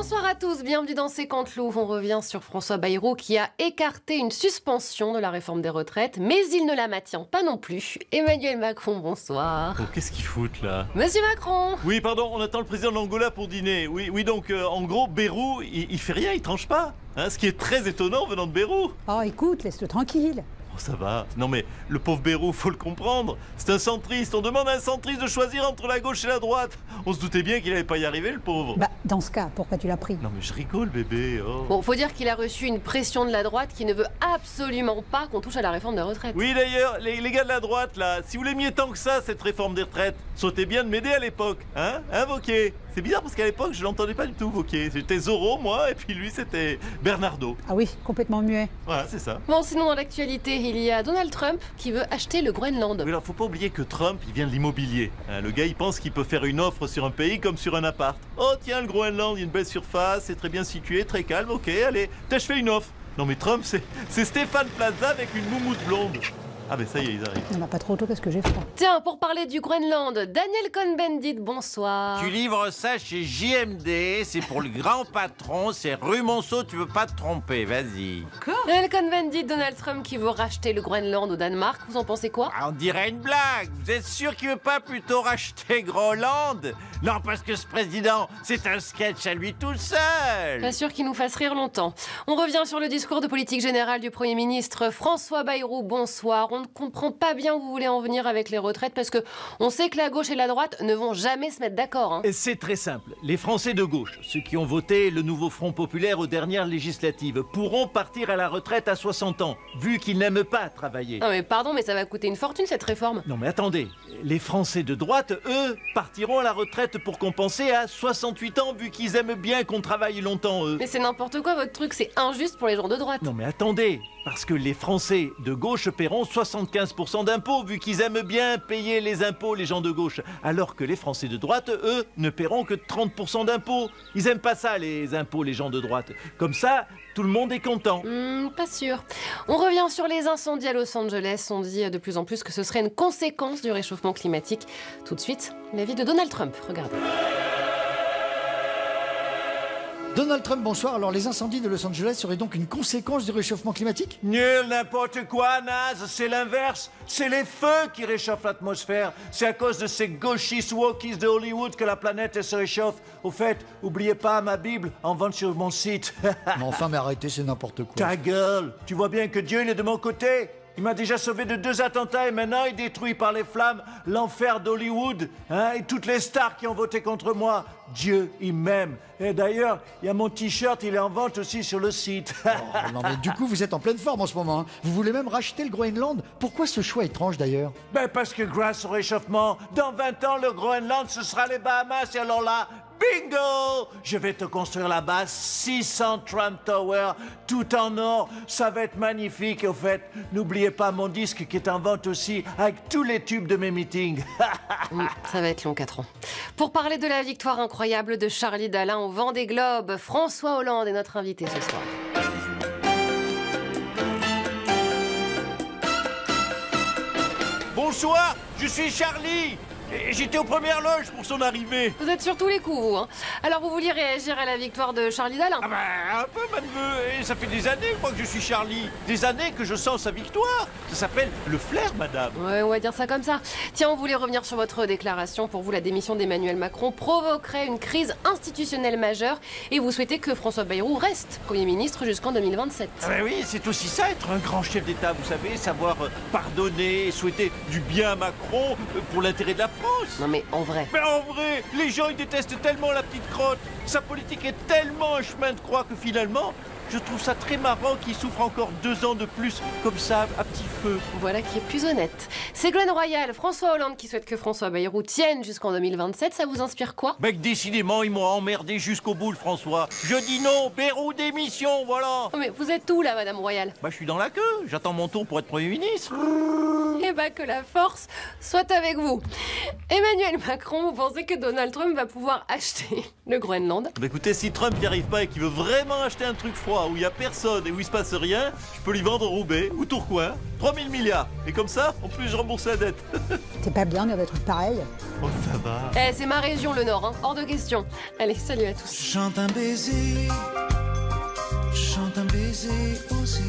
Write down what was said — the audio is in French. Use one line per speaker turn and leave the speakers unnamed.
Bonsoir à tous, bienvenue dans C'est Canteloup. On revient sur François Bayrou qui a écarté une suspension de la réforme des retraites, mais il ne la maintient pas non plus. Emmanuel Macron, bonsoir.
Oh, qu'est-ce qu'ils foutent là?
Monsieur Macron.
Oui, pardon, on attend le président de l'Angola pour dîner. Oui, donc en gros, Bayrou, il fait rien, il tranche pas. Hein, ce qui est très étonnant venant de Bayrou.
Oh, écoute, laisse-le tranquille.
Oh, ça va. Non mais, le pauvre Bayrou, faut le comprendre. C'est un centriste. On demande à un centriste de choisir entre la gauche et la droite. On se doutait bien qu'il allait pas y arriver, le pauvre.
Bah, dans ce cas, pourquoi tu l'as pris?
Non mais je rigole, bébé. Oh.
Bon, faut dire qu'il a reçu une pression de la droite qui ne veut absolument pas qu'on touche à la réforme des retraites.
Oui, d'ailleurs, les gars de la droite, là, si vous l'aimiez tant que ça, cette réforme des retraites, sautez bien de m'aider à l'époque. Hein, Wauquiez? C'est bizarre parce qu'à l'époque, je l'entendais pas du tout, Wauquiez. J'étais Zorro, moi, et puis lui, c'était Bernardo.
Ah oui, complètement muet.
Voilà, c'est ça.
Bon, sinon, dans l'actualité, il y a Donald Trump qui veut acheter le Groenland.
Oui, alors faut pas oublier que Trump, il vient de l'immobilier. Hein, le gars, il pense qu'il peut faire une offre sur un pays comme sur un appart. Oh, tiens, le Groenland, il y a une belle surface, c'est très bien situé, très calme, ok, allez, je fais une offre. Non mais Trump, c'est Stéphane Plaza avec une moumoute blonde. Ah ben ça y est, ils arrivent.
On n'a pas trop tôt, qu'est-ce que j'ai fait?
Tiens, pour parler du Groenland, Daniel Cohn-Bendit, bonsoir.
Tu livres ça chez JMD, c'est pour le grand patron, c'est rue Monceau, tu veux pas te tromper, vas-y.
Daniel Cohn-Bendit, Donald Trump qui veut racheter le Groenland au Danemark, vous en pensez quoi?
Ah, on dirait une blague, vous êtes sûr qu'il veut pas plutôt racheter Groenland? Non, parce que ce président, c'est un sketch à lui tout seul.
Pas sûr qu'il nous fasse rire longtemps. On revient sur le discours de politique générale du Premier ministre François Bayrou, bonsoir. On ne comprend pas bien où vous voulez en venir avec les retraites parce que on sait que la gauche et la droite ne vont jamais se mettre d'accord. Hein.
C'est très simple. Les Français de gauche, ceux qui ont voté le nouveau Front populaire aux dernières législatives, pourront partir à la retraite à 60 ans, vu qu'ils n'aiment pas travailler.
Non mais pardon, mais ça va coûter une fortune cette réforme.
Non mais attendez, les Français de droite, eux, partiront à la retraite pour compenser à 68 ans, vu qu'ils aiment bien qu'on travaille longtemps, eux.
Mais c'est n'importe quoi votre truc, c'est injuste pour les gens de droite.
Non mais attendez, parce que les Français de gauche paieront 75% d'impôts, vu qu'ils aiment bien payer les impôts, les gens de gauche. Alors que les Français de droite, eux, ne paieront que 30% d'impôts. Ils aiment pas ça, les impôts, les gens de droite. Comme ça, tout le monde est content.
Pas sûr. On revient sur les incendies à Los Angeles. On dit de plus en plus que ce serait une conséquence du réchauffement climatique. Tout de suite, l'avis de Donald Trump. Regardez.
Donald Trump, bonsoir. Alors, les incendies de Los Angeles seraient donc une conséquence du réchauffement climatique?
Nul, n'importe quoi, naze, c'est l'inverse. C'est les feux qui réchauffent l'atmosphère. C'est à cause de ces gauchistes wokistes de Hollywood que la planète elle se réchauffe. Au fait, oubliez pas ma Bible en vente sur mon site.
Mais enfin, mais arrêtez, c'est n'importe quoi.
Ta gueule, tu vois bien que Dieu il est de mon côté. Il m'a déjà sauvé de 2 attentats et maintenant il détruit par les flammes l'enfer d'Hollywood, hein, et toutes les stars qui ont voté contre moi. Dieu, il m'aime. Et d'ailleurs, il y a mon t-shirt, il est en vente aussi sur le site.
Oh, non mais du coup, vous êtes en pleine forme en ce moment. Hein. Vous voulez même racheter le Groenland. Pourquoi ce choix étrange d'ailleurs?
Ben parce que grâce au réchauffement, dans 20 ans, le Groenland, ce sera les Bahamas. Et alors là, bingo! Je vais te construire là-bas 600 Trump Towers, tout en or. Ça va être magnifique. Et au fait, n'oubliez pas mon disque qui est en vente aussi, avec tous les tubes de mes meetings.
Ça va être long, 4 ans. Pour parler de la victoire incroyable de Charlie Dalin au Vendée Globe, François Hollande est notre invité ce soir.
Bonsoir, je suis Charlie. Et j'étais aux premières loges pour son arrivée.
Vous êtes sur tous les coups, vous. Hein. Alors, vous vouliez réagir à la victoire de Charlie Dalin?
Ah ben, un peu, ma neveu. Et ça fait des années, moi, que je suis Charlie. Des années que je sens sa victoire. Ça s'appelle le flair, madame.
Ouais, on va dire ça comme ça. Tiens, on voulait revenir sur votre déclaration. Pour vous, la démission d'Emmanuel Macron provoquerait une crise institutionnelle majeure. Et vous souhaitez que François Bayrou reste Premier ministre jusqu'en 2027.
Ah ben oui, c'est aussi ça, être un grand chef d'État, vous savez. Savoir pardonner, souhaiter du bien à Macron pour l'intérêt de la France.
Non mais en vrai.
Mais en vrai, les gens ils détestent tellement la petite crotte. Sa politique est tellement un chemin de croix que finalement, je trouve ça très marrant qu'il souffre encore 2 ans de plus, comme ça, à petit feu.
Voilà qui est plus honnête. Ségolène Royal, François Hollande qui souhaite que François Bayrou tienne jusqu'en 2027, ça vous inspire quoi?
Mec, décidément, ils m'ont emmerdé jusqu'au bout, le François. Je dis non, Bayrou démission, voilà.
Oh mais vous êtes où là, Madame Royal?
Bah, je suis dans la queue, j'attends mon tour pour être Premier ministre.
Eh bah que la force soit avec vous. Emmanuel Macron, vous pensez que Donald Trump va pouvoir acheter le Groenland?
Bah écoutez, si Trump n'y arrive pas et qu'il veut vraiment acheter un truc froid, endroit où il n'y a personne et où il se passe rien, je peux lui vendre Roubaix ou Tourcoing. 3000 milliards. Et comme ça, en plus, je rembourse la dette.
T'es pas bien de dire des trucs pareils?
Oh, ça va.
Eh, c'est ma région, le Nord, hein. Hors de question. Allez, salut à tous.
Chante un baiser aussi.